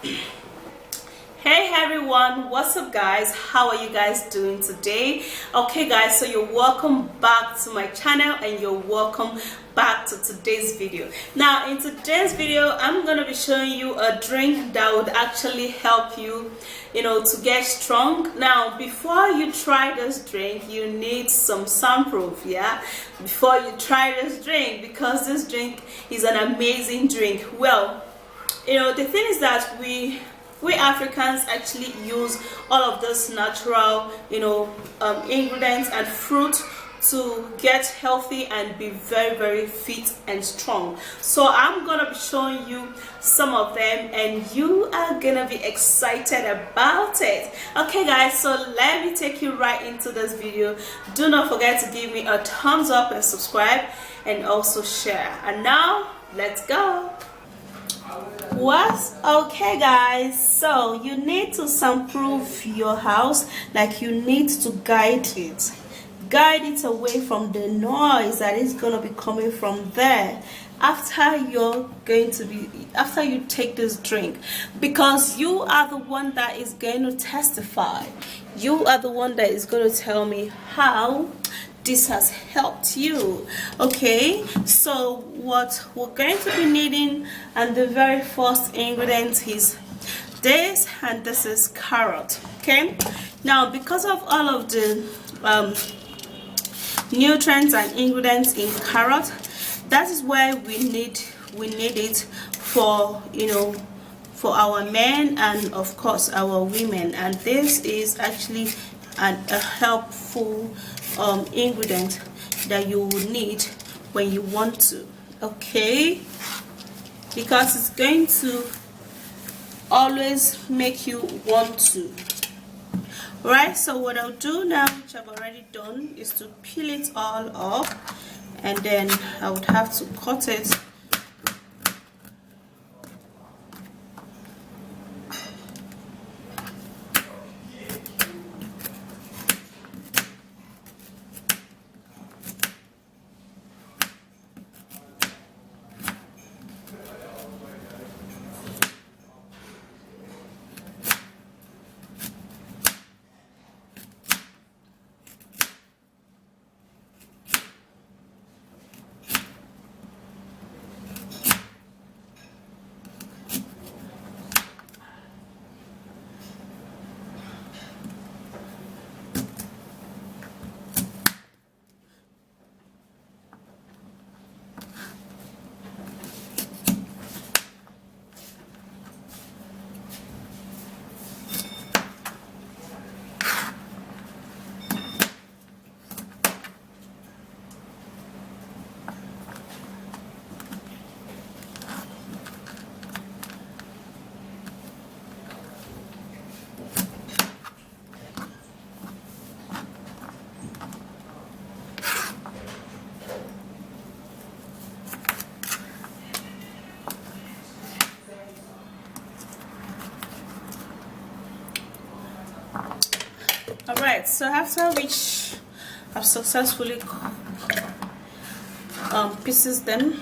Hey everyone, what's up guys? How are you guys doing today? Okay guys, so you're welcome back to my channel and you're welcome back to today's video. Now in today's video I'm gonna be showing you a drink that would actually help you to get strong. Now before you try this drink you need some soundproof, yeah, before you try this drink, because this drink is an amazing drink. Well, the thing is that we Africans actually use all of this natural ingredients and fruit to get healthy and be very fit and strong. So I'm gonna be showing you some of them and you are gonna be excited about it. Okay guys, so let me take you right into this video. Do not forget to give me a thumbs up and subscribe and also share. And now let's go. What's okay guys, so you need to soundproof your house, like you need to guide it away from the noise that is going to be coming from there after you take this drink, because you are the one that is going to testify. You are the one that is going to tell me how this has helped you. Okay, so what we're going to be needing, and the very first ingredient is this, and this is carrot. Okay, now because of all of the nutrients and ingredients in carrot, that is why we need it for for our men and of course our women. And this is actually a helpful ingredient that you will need when you want to, okay, because it's going to always make you want to. Right, so what I'll do now, which I've already done, is to peel it all off, and then I would have to cut it. Alright, so after which I've successfully pieces them,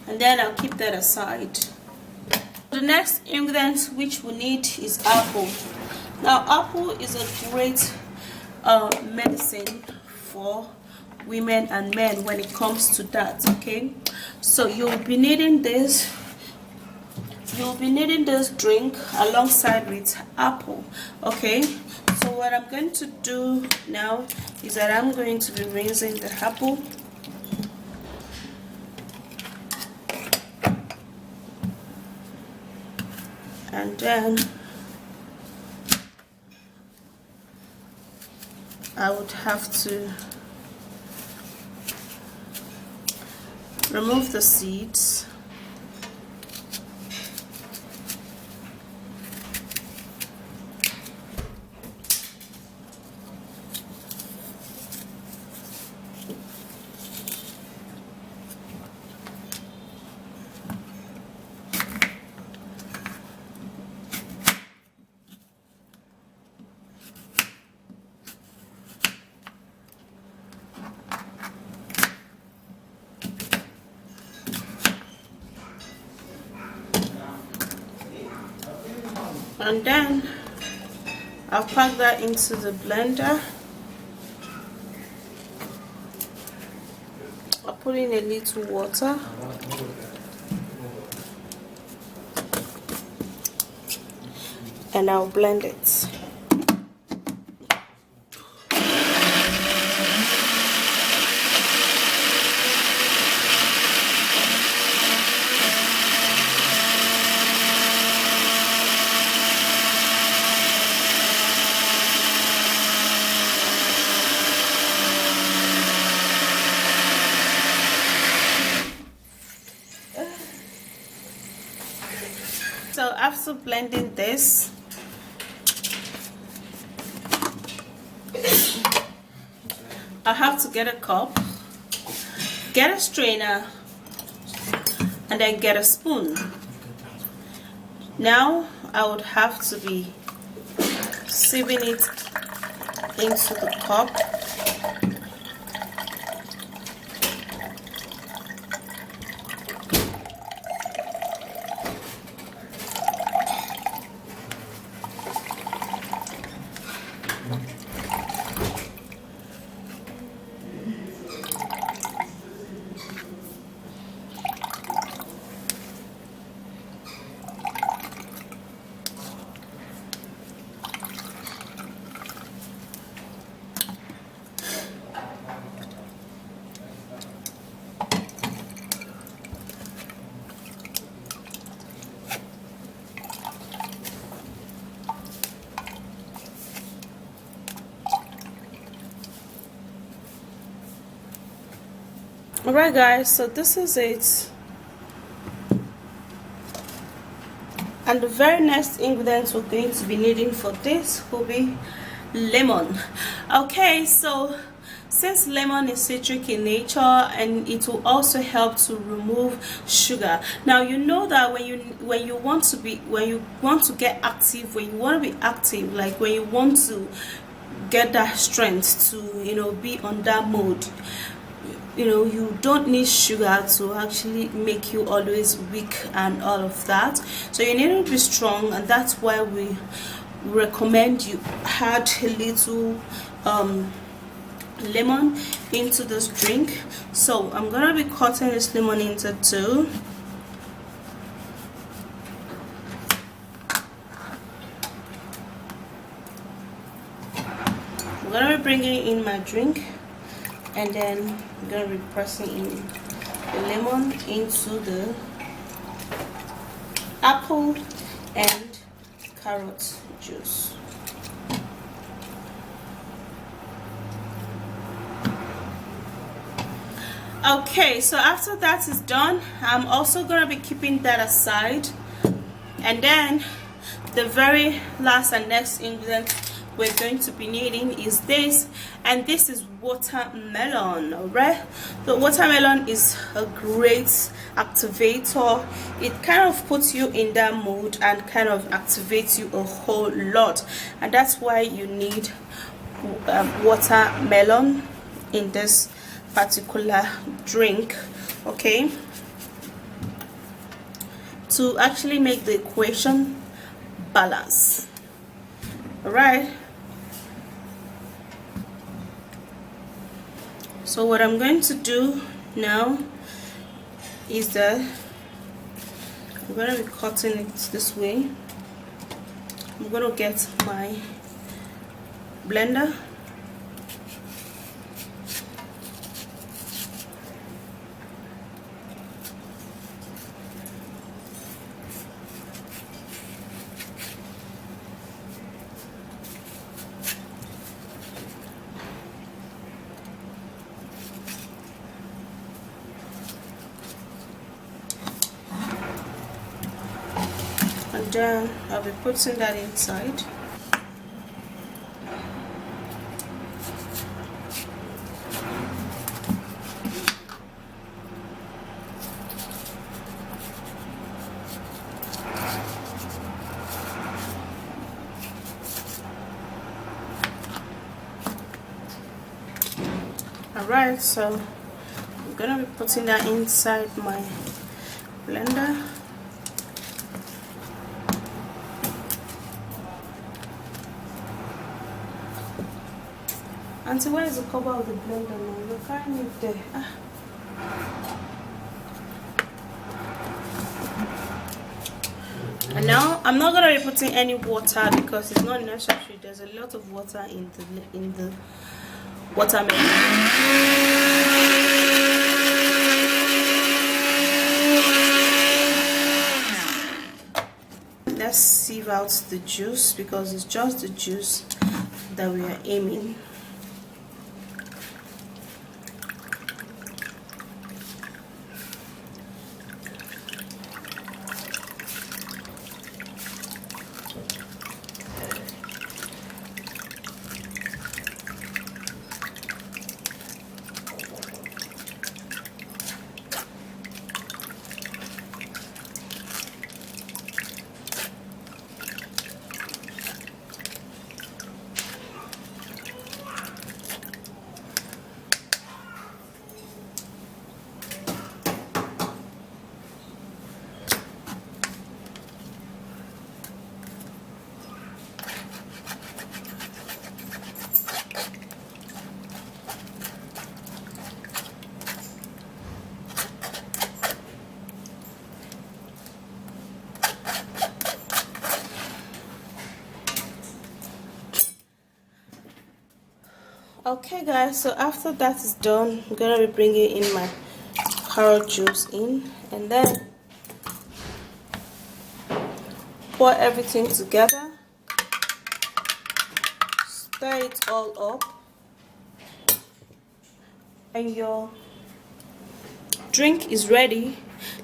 and then I'll keep that aside. The next ingredient which we need is apple. Now apple is a great medicine for women and men when it comes to that. Okay, so you'll be needing this drink alongside with apple. Okay, so what I'm going to do now is that I'm going to be rinsing the apple, and then I would have to remove the seeds. And then I'll pack that into the blender. I'll put in a little water. And I'll blend it. So after blending this, I have to get a cup, get a strainer, and then get a spoon. Now I would have to be sieving it into the cup. Alright guys, so this is it, and the very next ingredients we're going to be needing for this will be lemon. Okay, so since lemon is citric in nature, and it will also help to remove sugar. Now you know that when you want to get active, when you want to be active, like when you want to get that strength to be on that mode, you don't need sugar to actually make you always weak and all of that. So you need to be strong, and that's why we recommend you add a little lemon into this drink. So I'm gonna be cutting this lemon into two. I'm gonna be bringing in my drink, and then I'm gonna be pressing in the lemon into the apple and carrot juice. Okay, so after that is done, I'm also gonna be keeping that aside, and then the very last and next ingredient we're going to be needing is this, and this is watermelon. Alright, the watermelon is a great activator. It kind of puts you in that mood and kind of activates you a whole lot, and that's why you need watermelon in this particular drink, okay, to actually make the equation balance. Alright, so what I'm going to do now is that I'm going to be cutting it this way. I'm going to get my blender, and then I'll be putting that inside. Alright, so I'm gonna be putting that inside my blender. Auntie, where is the cover of the blender now? You're carrying it there. And now I'm not gonna be putting any water because it's not necessary. There's a lot of water in the watermelon. Let's sieve out the juice because it's just the juice that we are aiming. Okay guys, so after that is done, I'm gonna be bringing in my carrot juice in and then pour everything together, stir it all up, and your drink is ready.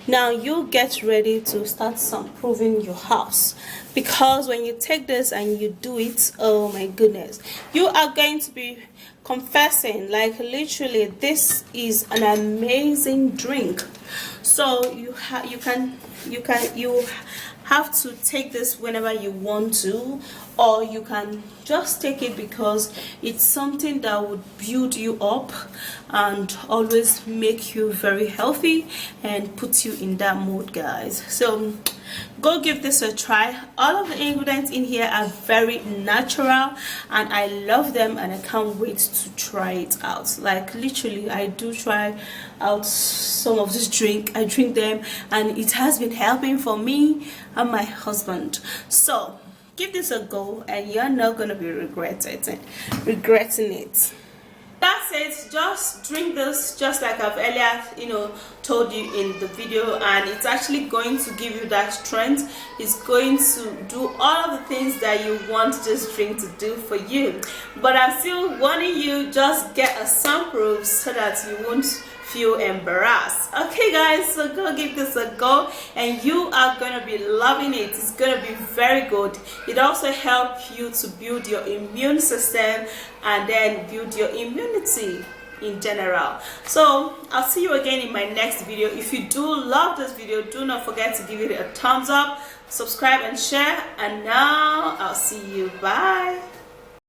Now you get ready to start improving your house, because when you take this and you do it, oh my goodness, you are going to be confessing, like literally this is an amazing drink. So you have to take this whenever you want to, or you can just take it because it's something that would build you up and always make you very healthy and put you in that mood, guys. So go give this a try. All of the ingredients in here are very natural and I love them, and I can't wait to try it out. Like literally, I do try out some of this drink. I drink them and it has been helping for me and my husband. So give this a go and you're not gonna be regretting it. That's it. Just drink this, just like I've earlier told you in the video, and it's actually going to give you that strength. It's going to do all of the things that you want this drink to do for you. But I'm still warning you, just get a sample so that you won't feel embarrassed. Okay guys, so go give this a go and you are gonna be loving it. It's gonna be very good. It also helps you to build your immune system and then build your immunity in general. So I'll see you again in my next video. If you do love this video, do not forget to give it a thumbs up, subscribe and share, and now I'll see you. Bye.